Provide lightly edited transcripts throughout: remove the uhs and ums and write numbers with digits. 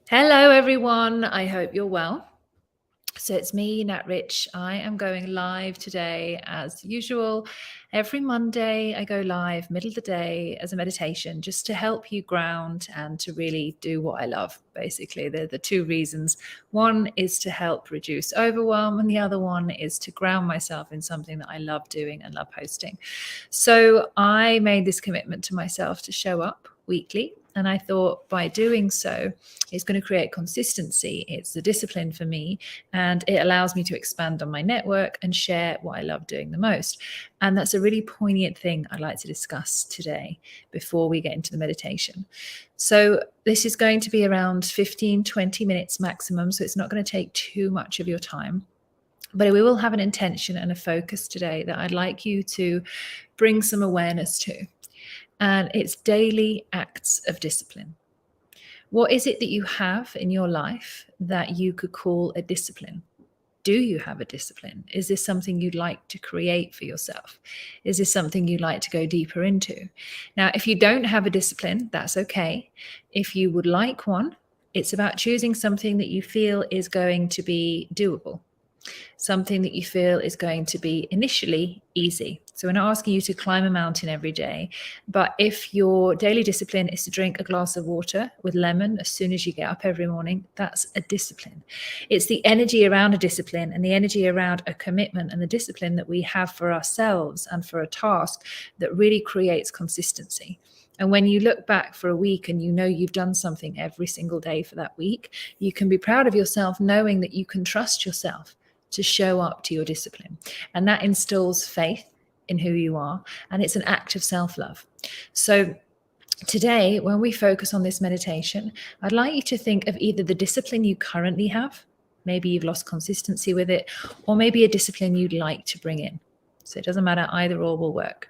Hello, everyone. I hope you're well. So it's me, Nat Rich. I am going live today as usual. Every Monday, I go live middle of the day as a meditation just to help you ground and to really do what I love. Basically, they're the two reasons. One is to help reduce overwhelm, and the other one is to ground myself in something that I love doing and love hosting. So I made this commitment to myself to show up weekly. And I thought by doing so, it's going to create consistency. It's the discipline for me, and it allows me to expand on my network and share what I love doing the most. And that's a really poignant thing I'd like to discuss today before we get into the meditation. So this is going to be around 15, 20 minutes maximum. So it's not going to take too much of your time. But we will have an intention and a focus today that I'd like you to bring some awareness to. And it's daily acts of discipline. What is it that you have in your life that you could call a discipline? Do you have a discipline? Is this something you'd like to create for yourself? Is this something you'd like to go deeper into? Now, if you don't have a discipline, that's okay. If you would like one, it's about choosing something that you feel is going to be doable, something that you feel is going to be initially easy. So we're not asking you to climb a mountain every day, but if your daily discipline is to drink a glass of water with lemon as soon as you get up every morning, that's a discipline. It's the energy around a discipline and the energy around a commitment and the discipline that we have for ourselves and for a task that really creates consistency. And when you look back for a week and you know you've done something every single day for that week, you can be proud of yourself knowing that you can trust yourself to show up to your discipline. And that instills faith in who you are. And it's an act of self-love. So today, when we focus on this meditation, I'd like you to think of either the discipline you currently have, maybe you've lost consistency with it, or maybe a discipline you'd like to bring in. So it doesn't matter, either or will work.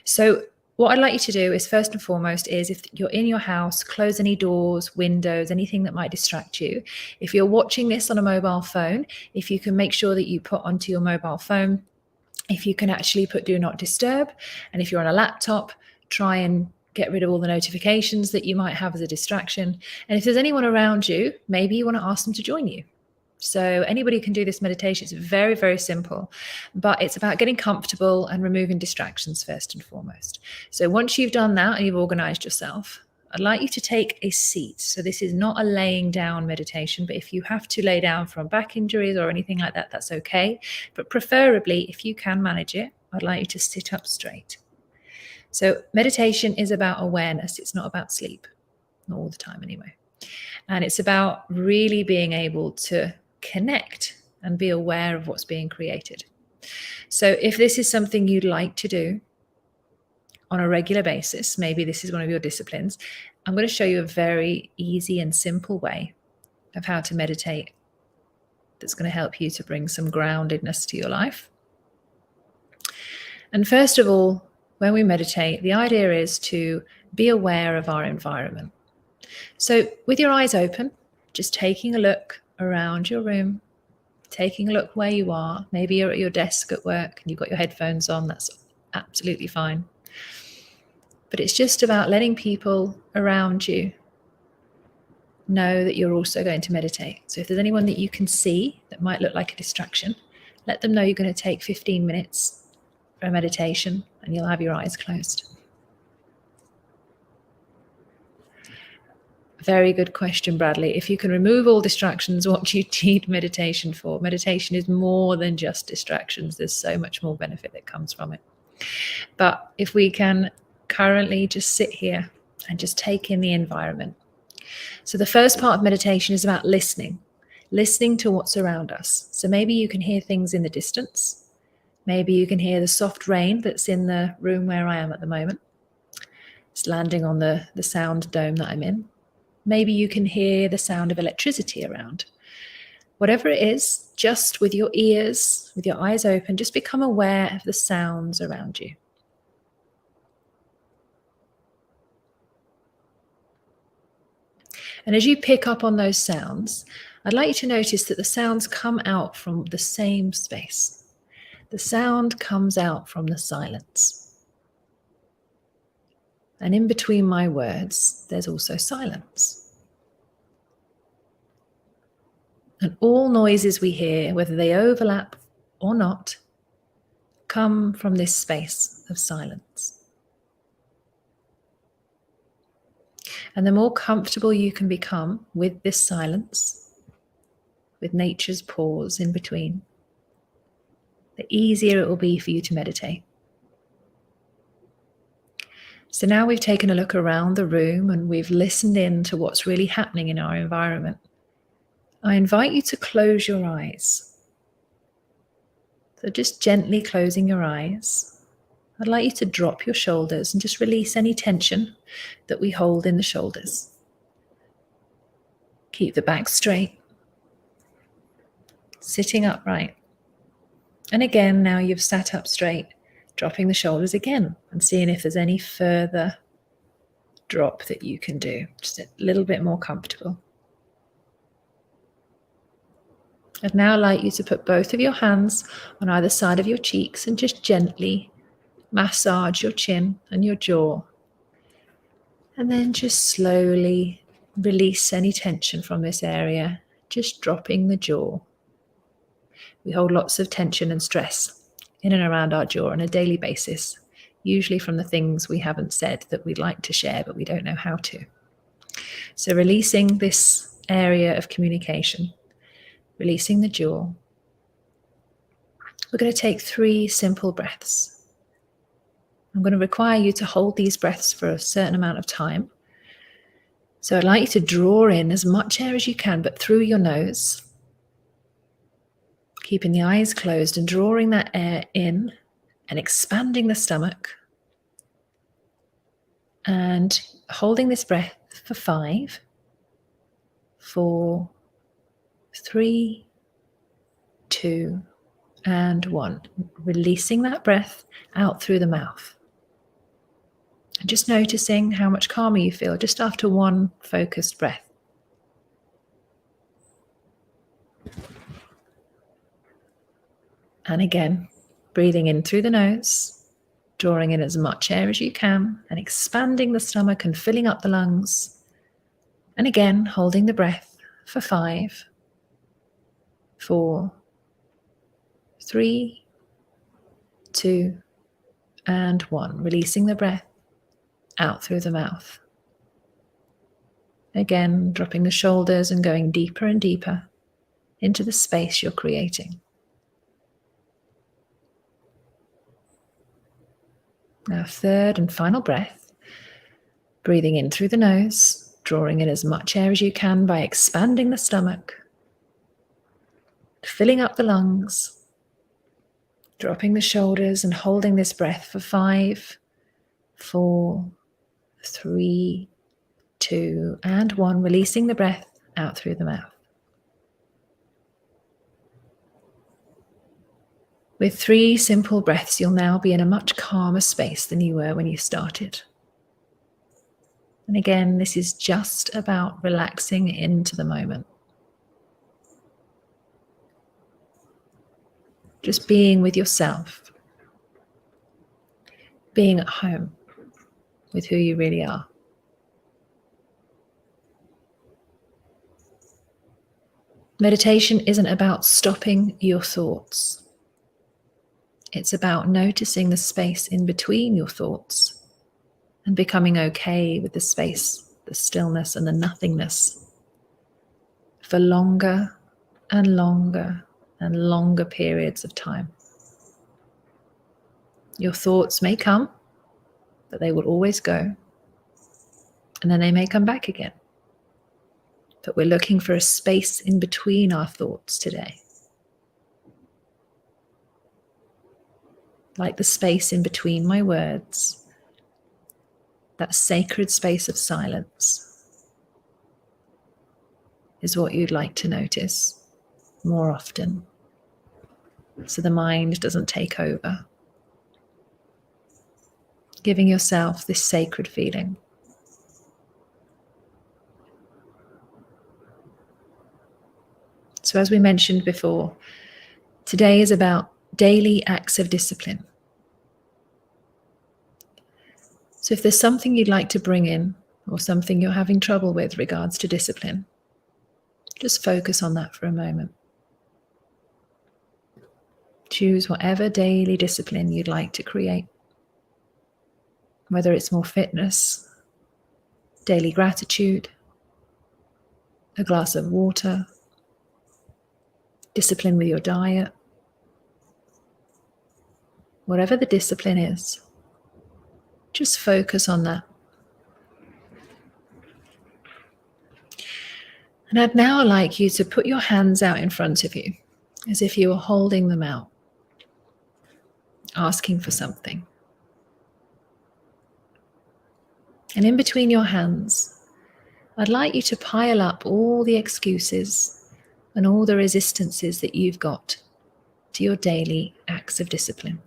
So what I'd like you to do is, first and foremost, is if you're in your house, close any doors, windows, anything that might distract you. If you're watching this on a mobile phone, if you can make sure that you put onto your mobile phone, if you can actually put do not disturb. And if you're on a laptop, try and get rid of all the notifications that you might have as a distraction. And if there's anyone around you, maybe you want to ask them to join you. So anybody can do this meditation. It's very, very simple, but it's about getting comfortable and removing distractions first and foremost. So once you've done that and you've organized yourself, I'd like you to take a seat. So this is not a laying down meditation, but if you have to lay down from back injuries or anything like that, that's okay. But preferably, if you can manage it, I'd like you to sit up straight. So meditation is about awareness. It's not about sleep, not all the time anyway. And it's about really being able to connect and be aware of what's being created. So if this is something you'd like to do on a regular basis, maybe this is one of your disciplines, I'm going to show you a very easy and simple way of how to meditate that's going to help you to bring some groundedness to your life. And first of all, when we meditate, the idea is to be aware of our environment. So with your eyes open, just taking a look around your room, taking a look where you are. Maybe you're at your desk at work and you've got your headphones on. That's absolutely fine. But it's just about letting people around you know that you're also going to meditate. So if there's anyone that you can see that might look like a distraction, let them know you're going to take 15 minutes for a meditation and you'll have your eyes closed. Very good question, Bradley. If you can remove all distractions, what do you need meditation for? Meditation is more than just distractions. There's so much more benefit that comes from it. But if we can currently just sit here and just take in the environment. So the first part of meditation is about listening to what's around us. So maybe you can hear things in the distance. Maybe you can hear the soft rain that's in the room where I am at the moment. It's landing on the sound dome that I'm in. Maybe you can hear the sound of electricity around. Whatever it is, just with your ears, with your eyes open, just become aware of the sounds around you. And as you pick up on those sounds, I'd like you to notice that the sounds come out from the same space. The sound comes out from the silence. And in between my words, there's also silence. And all noises we hear, whether they overlap or not, come from this space of silence. And the more comfortable you can become with this silence, with nature's pause in between, the easier it will be for you to meditate. So now we've taken a look around the room and we've listened in to what's really happening in our environment. I invite you to close your eyes. So just gently closing your eyes. I'd like you to drop your shoulders and just release any tension that we hold in the shoulders. Keep the back straight, sitting upright. And again, now you've sat up straight, dropping the shoulders again and seeing if there's any further drop that you can do, just a little bit more comfortable. I'd now like you to put both of your hands on either side of your cheeks and just gently massage your chin and your jaw. And then just slowly release any tension from this area, just dropping the jaw. We hold lots of tension and stress in and around our jaw on a daily basis, usually from the things we haven't said that we'd like to share, but we don't know how to. So releasing this area of communication, releasing the jaw. We're going to take 3 simple breaths. I'm going to require you to hold these breaths for a certain amount of time. So I'd like you to draw in as much air as you can, but through your nose, keeping the eyes closed and drawing that air in and expanding the stomach. And holding this breath for 5, 4, 3, 2, and 1. Releasing that breath out through the mouth. And just noticing how much calmer you feel just after one focused breath. And again, breathing in through the nose, drawing in as much air as you can, and expanding the stomach and filling up the lungs. And again, holding the breath for 5, 4, 3, 2, and 1. Releasing the breath out through the mouth. Again, dropping the shoulders and going deeper and deeper into the space you're creating. Now, 3rd and final breath, breathing in through the nose, drawing in as much air as you can by expanding the stomach, filling up the lungs, dropping the shoulders and holding this breath for 5, 4, 3, 2, and 1, releasing the breath out through the mouth. With 3 simple breaths, you'll now be in a much calmer space than you were when you started. And again, this is just about relaxing into the moment. Just being with yourself. Being at home with who you really are. Meditation isn't about stopping your thoughts. It's about noticing the space in between your thoughts and becoming okay with the space, the stillness, and the nothingness for longer and longer and longer periods of time. Your thoughts may come, but they will always go, and then they may come back again. But we're looking for a space in between our thoughts today. Like the space in between my words, that sacred space of silence is what you'd like to notice more often, so the mind doesn't take over. Giving yourself this sacred feeling. So as we mentioned before, today is about daily acts of discipline. So if there's something you'd like to bring in, or something you're having trouble with regards to discipline, Just focus on that for a moment. Choose whatever daily discipline you'd like to create. Whether it's more fitness, daily gratitude, a glass of water, discipline with your diet. Whatever the discipline is, just focus on that. And I'd now like you to put your hands out in front of you, as if you were holding them out, asking for something. And in between your hands, I'd like you to pile up all the excuses and all the resistances that you've got to your daily acts of discipline.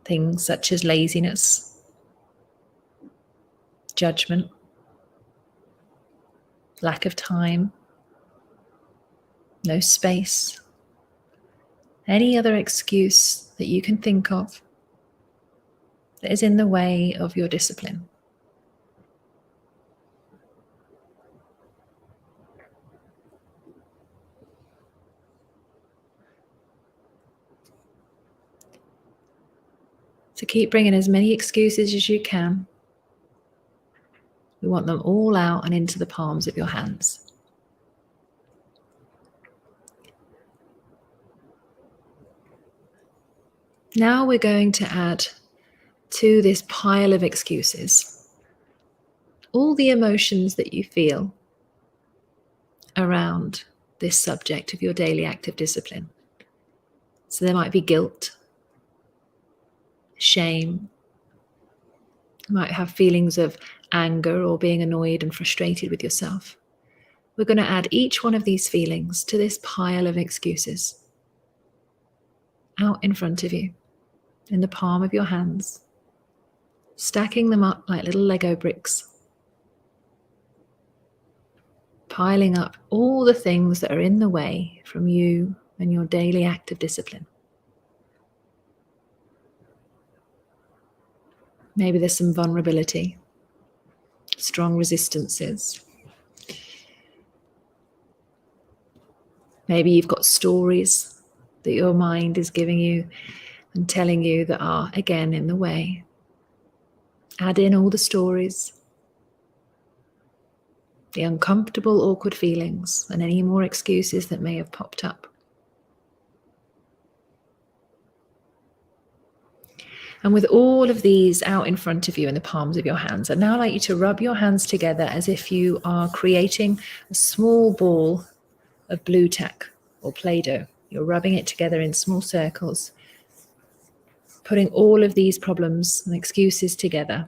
Things such as laziness, judgment, lack of time, no space, any other excuse that you can think of that is in the way of your discipline. So keep bringing as many excuses as you can. We want them all out and into the palms of your hands. Now we're going to add to this pile of excuses all the emotions that you feel around this subject of your daily active discipline. So there might be guilt, shame. You might have feelings of anger or being annoyed and frustrated with yourself. We're going to add each one of these feelings to this pile of excuses out in front of you, in the palm of your hands, stacking them up like little Lego bricks, piling up all the things that are in the way from you and your daily active discipline. Maybe there's some vulnerability, strong resistances. Maybe you've got stories that your mind is giving you and telling you that are, again, in the way. Add in all the stories, the uncomfortable, awkward feelings, and any more excuses that may have popped up. And with all of these out in front of you in the palms of your hands, I'd now like you to rub your hands together as if you are creating a small ball of blue tack or Play-Doh. You're rubbing it together in small circles, putting all of these problems and excuses together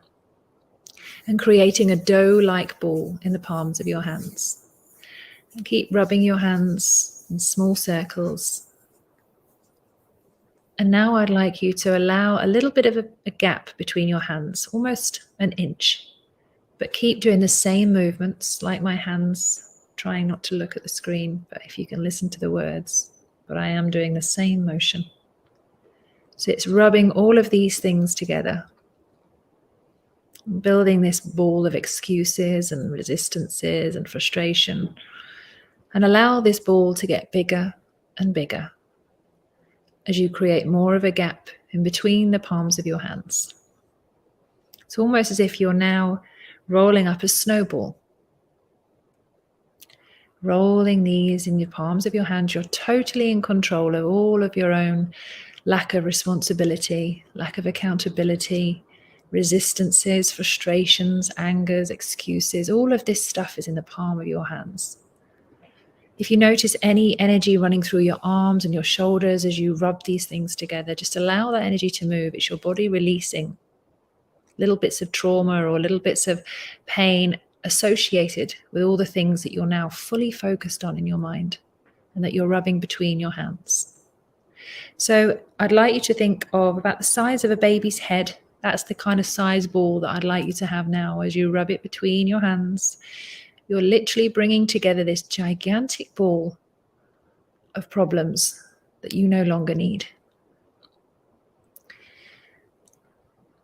and creating a dough-like ball in the palms of your hands. And keep rubbing your hands in small circles. And now I'd like you to allow a little bit of a gap between your hands, almost an inch, but keep doing the same movements like my hands, trying not to look at the screen, but if you can listen to the words, but I am doing the same motion. So it's rubbing all of these things together, building this ball of excuses and resistances and frustration, and allow this ball to get bigger and bigger as you create more of a gap in between the palms of your hands. It's almost as if you're now rolling up a snowball. Rolling these in your palms of your hands, you're totally in control of all of your own lack of responsibility, lack of accountability, resistances, frustrations, angers, excuses. All of this stuff is in the palm of your hands. If you notice any energy running through your arms and your shoulders as you rub these things together, just allow that energy to move. It's your body releasing little bits of trauma or little bits of pain associated with all the things that you're now fully focused on in your mind and that you're rubbing between your hands. So I'd like you to think of about the size of a baby's head. That's the kind of size ball that I'd like you to have now as you rub it between your hands. You're literally bringing together this gigantic ball of problems that you no longer need.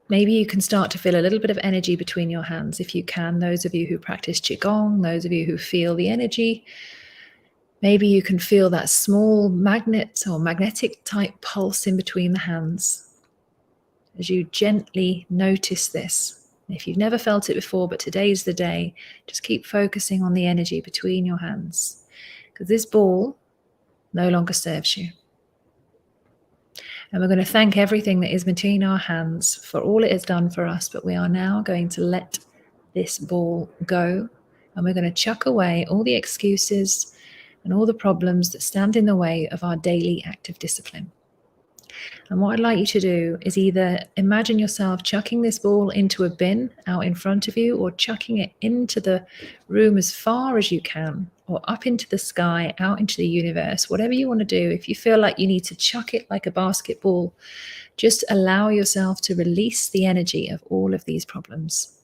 Maybe you can start to feel a little bit of energy between your hands if you can. Those of you who practice Qigong, those of you who feel the energy, maybe you can feel that small magnet or magnetic type pulse in between the hands as you gently notice this. If you've never felt it before, but today's the day, just keep focusing on the energy between your hands, because this ball no longer serves you. And we're going to thank everything that is between our hands for all it has done for us, but we are now going to let this ball go, and we're going to chuck away all the excuses and all the problems that stand in the way of our daily active discipline. And what I'd like you to do is either imagine yourself chucking this ball into a bin out in front of you, or chucking it into the room as far as you can, or up into the sky, out into the universe, whatever you want to do. If you feel like you need to chuck it like a basketball, just allow yourself to release the energy of all of these problems.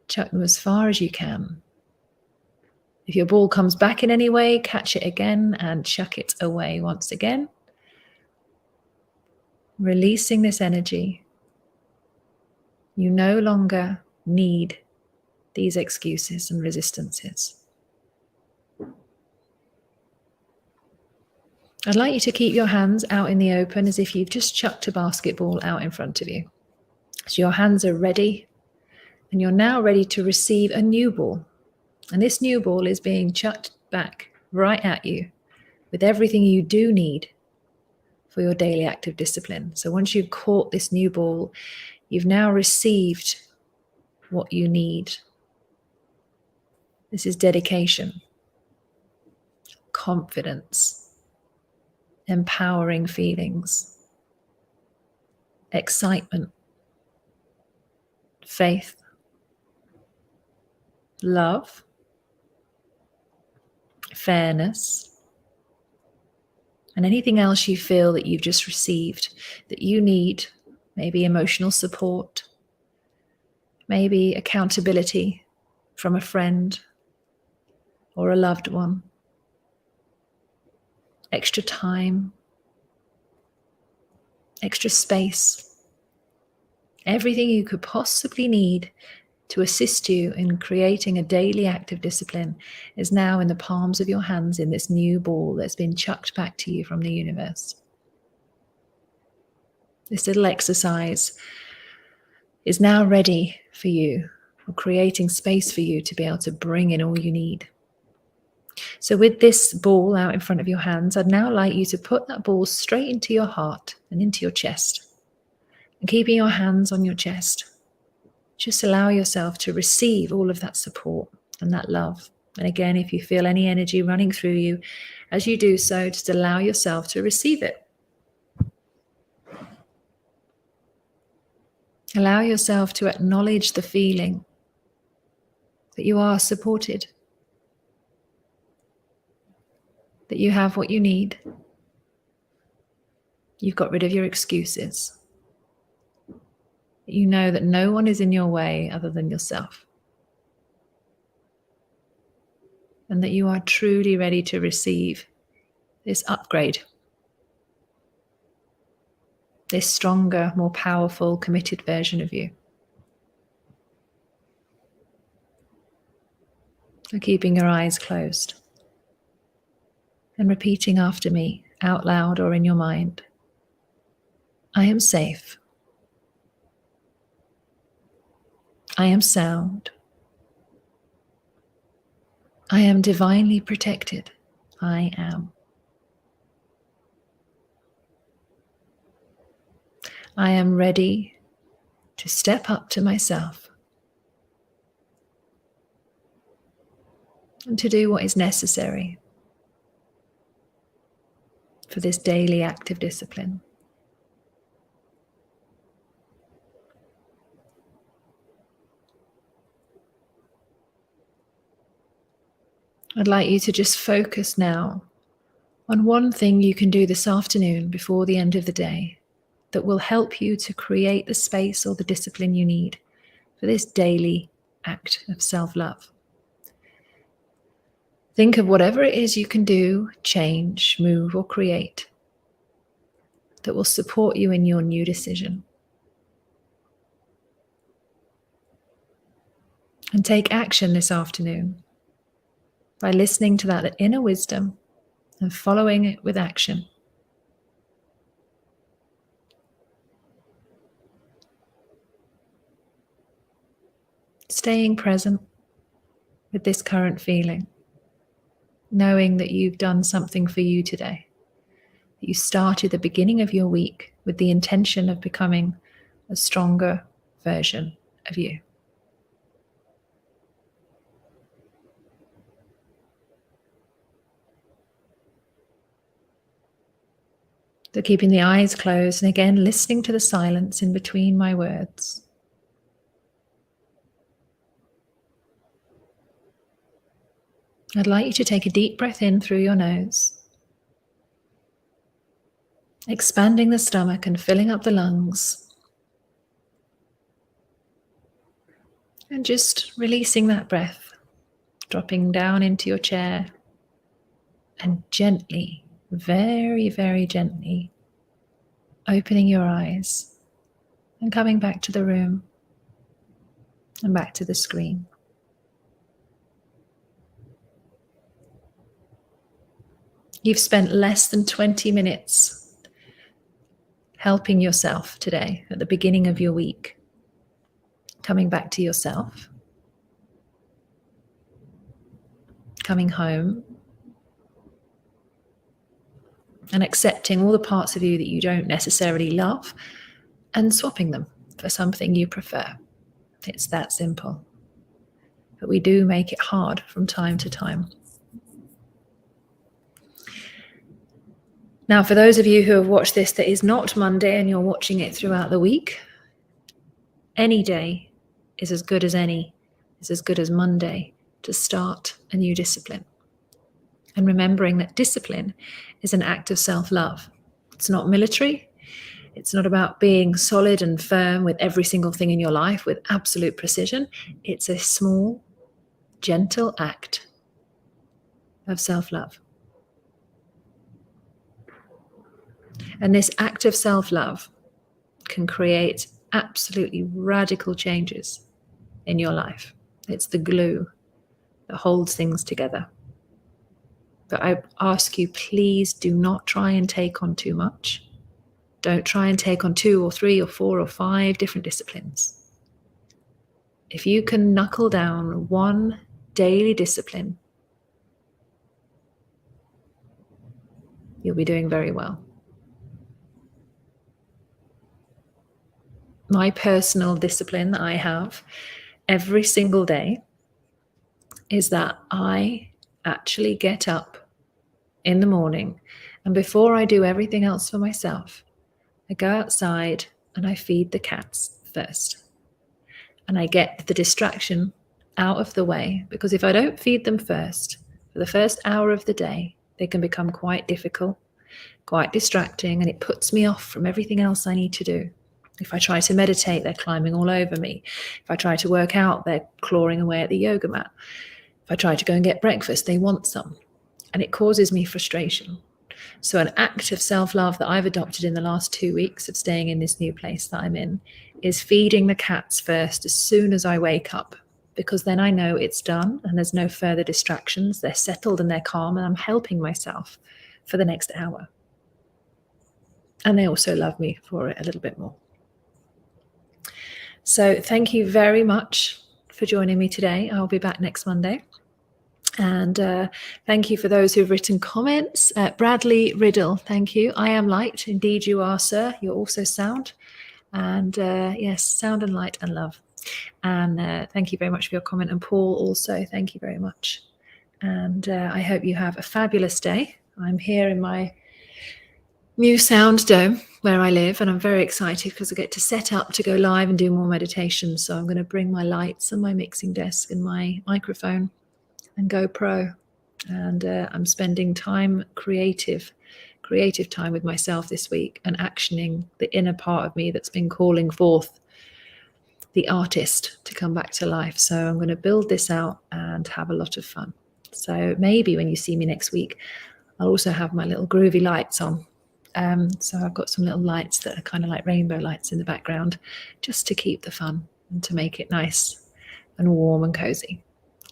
Chuck them as far as you can. If your ball comes back in any way, catch it again and chuck it away once again. Releasing this energy. You no longer need these excuses and resistances. I'd like you to keep your hands out in the open as if you've just chucked a basketball out in front of you. So your hands are ready, and you're now ready to receive a new ball. And this new ball is being chucked back right at you with everything you do need for your daily active discipline. So once you've caught this new ball, you've now received what you need. This is dedication, confidence, empowering feelings, excitement, faith, love, fairness, and anything else you feel that you've just received that you need. Maybe emotional support, maybe accountability from a friend or a loved one, extra time, extra space, everything you could possibly need to assist you in creating a daily active discipline is now in the palms of your hands in this new ball that's been chucked back to you from the universe. This little exercise is now ready for you, or creating space for you to be able to bring in all you need. So with this ball out in front of your hands, I'd now like you to put that ball straight into your heart and into your chest. And keeping your hands on your chest, just allow yourself to receive all of that support and that love. And again, if you feel any energy running through you, as you do so, just allow yourself to receive it. Allow yourself to acknowledge the feeling that you are supported, that you have what you need. You've got rid of your excuses. You know that no one is in your way other than yourself. And that you are truly ready to receive this upgrade, this stronger, more powerful, committed version of you. So keeping your eyes closed and repeating after me out loud or in your mind. I am safe. I am sound. I am divinely protected. I am. I am ready to step up to myself and to do what is necessary for this daily active discipline. I'd like you to just focus now on one thing you can do this afternoon before the end of the day that will help you to create the space or the discipline you need for this daily act of self-love. Think of whatever it is you can do, change, move, or create that will support you in your new decision. And take action this afternoon by listening to that inner wisdom and following it with action. Staying present with this current feeling, knowing that you've done something for you today. You started the beginning of your week with the intention of becoming a stronger version of you. So keeping the eyes closed and again listening to the silence in between my words. I'd like you to take a deep breath in through your nose, expanding the stomach and filling up the lungs. And just releasing that breath, dropping down into your chair and gently, very, very gently, opening your eyes and coming back to the room and back to the screen. You've spent less than 20 minutes helping yourself today at the beginning of your week, coming back to yourself, coming home, and accepting all the parts of you that you don't necessarily love and swapping them for something you prefer. It's that simple. But we do make it hard from time to time. Now, for those of you who have watched this that is not Monday and you're watching it throughout the week, any day is as good as Monday to start a new discipline. And remembering that discipline is an act of self-love. It's not military. It's not about being solid and firm with every single thing in your life with absolute precision. It's a small, gentle act of self-love. And this act of self-love can create absolutely radical changes in your life. It's the glue that holds things together. But I ask you, please do not try and take on too much. Don't try and take on 2 or 3 or 4 or 5 different disciplines. If you can knuckle down one daily discipline, you'll be doing very well. My personal discipline that I have every single day is that I actually get up in the morning, and before I do everything else for myself, I go outside and I feed the cats first. And I get the distraction out of the way, because if I don't feed them first, for the first hour of the day, they can become quite difficult, quite distracting, and it puts me off from everything else I need to do. If I try to meditate, they're climbing all over me. If I try to work out, they're clawing away at the yoga mat. If I try to go and get breakfast, they want some. And it causes me frustration. So an act of self-love that I've adopted in the last 2 weeks of staying in this new place that I'm in is feeding the cats first as soon as I wake up, because then I know it's done and there's no further distractions. They're settled and they're calm, and I'm helping myself for the next hour. And they also love me for it a little bit more. So thank you very much for joining me today. I'll be back next Monday. And thank you for those who've written comments. Bradley Riddle, thank you. I am light. Indeed you are, sir. You're also sound. And yes, sound and light and love. And thank you very much for your comment. And Paul also, thank you very much. And I hope you have a fabulous day. I'm here in my new sound dome where I live, and I'm very excited because I get to set up to go live and do more meditation. So I'm going to bring my lights and my mixing desk and my microphone and GoPro, and I'm spending time creative time with myself this week and actioning the inner part of me that's been calling forth the artist to come back to life. So I'm going to build this out and have a lot of fun. So maybe when you see me next week, I'll also have my little groovy lights on. So I've got some little lights that are kind of like rainbow lights in the background, just to keep the fun and to make it nice and warm and cozy.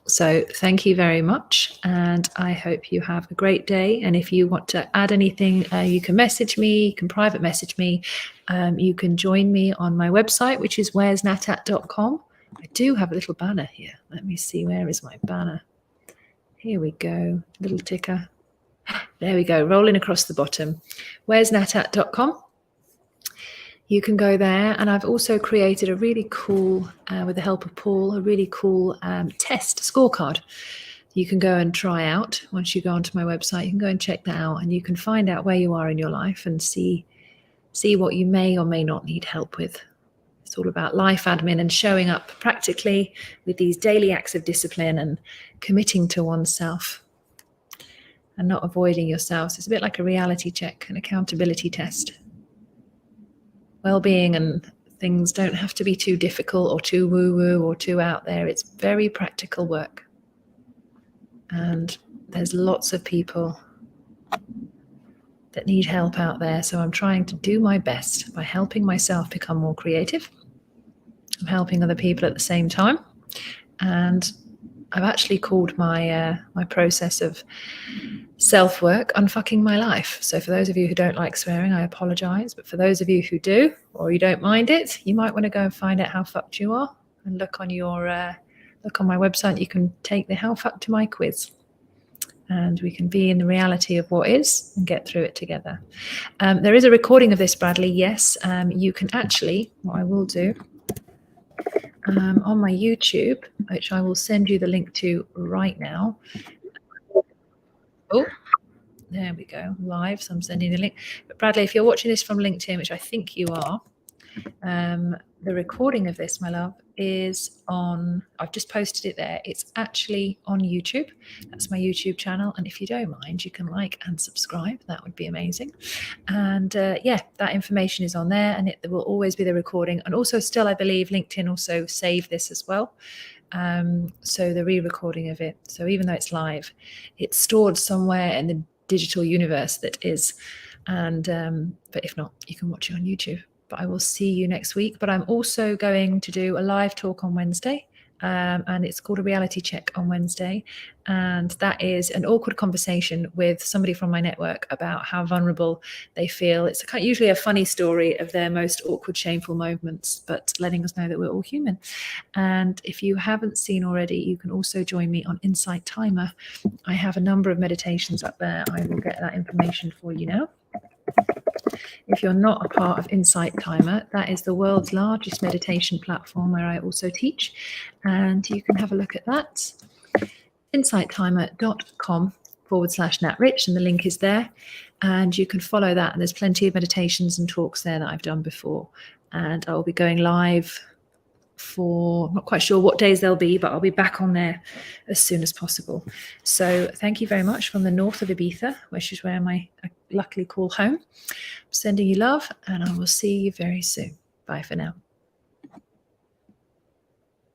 So thank you very much, and I hope you have a great day. And if you want to add anything, you can message me, you can private message me. You can join me on my website, which is where'snatat.com. I do have a little banner here. Let me see, where is my banner? Here we go, little ticker. There we go, rolling across the bottom. Where'snatat.com. You can go there, and I've also created a really cool, with the help of Paul, a really cool test scorecard you can go and try out. Once you go onto my website, you can go and check that out, and you can find out where you are in your life and see what you may or may not need help with. It's all about life admin and showing up practically with these daily acts of discipline and committing to oneself and not avoiding yourselves. It's a bit like a reality check, an accountability test. Well-being and things don't have to be too difficult or too woo-woo or too out there. It's very practical work. And there's lots of people that need help out there. So I'm trying to do my best by helping myself become more creative. I'm helping other people at the same time. And I've actually called my process of self-work unfucking my life. So for those of you who don't like swearing, I apologize. But for those of you who do, or you don't mind it, you might want to go and find out how fucked you are and look on my website. You can take the How Fucked Am I quiz, and we can be in the reality of what is and get through it together. There is a recording of this, Bradley. Yes, you can actually, what I will do, on my YouTube, which I will send you the link to right now. Oh, there we go, live. So I'm sending the link. But Bradley, if you're watching this from LinkedIn, which I think you are, the recording of this, my love, is on, I've just posted it there. It's actually on YouTube. That's my YouTube channel. And if you don't mind, you can like and subscribe. That would be amazing. And yeah, that information is on there, and it will always be the recording. And also still, I believe LinkedIn also save this as well. So the re-recording of it. So even though it's live, it's stored somewhere in the digital universe that is. And but if not, you can watch it on YouTube. But I will see you next week. But I'm also going to do a live talk on Wednesday, and it's called a reality check on Wednesday. And that is an awkward conversation with somebody from my network about how vulnerable they feel. It's usually a funny story of their most awkward, shameful moments, but letting us know that we're all human. And if you haven't seen already, you can also join me on Insight Timer. I have a number of meditations up there. I will get that information for you now. If you're not a part of Insight Timer, that is the world's largest meditation platform where I also teach, and you can have a look at that. insighttimer.com/NatRich, and the link is there, and you can follow that, and there's plenty of meditations and talks there that I've done before. And I'll be going live for, I'm not quite sure what days they'll be, but I'll be back on there as soon as possible. So thank you very much from the north of Ibiza, which is where I luckily call home. I'm sending you love, and I will see you very soon. Bye for now.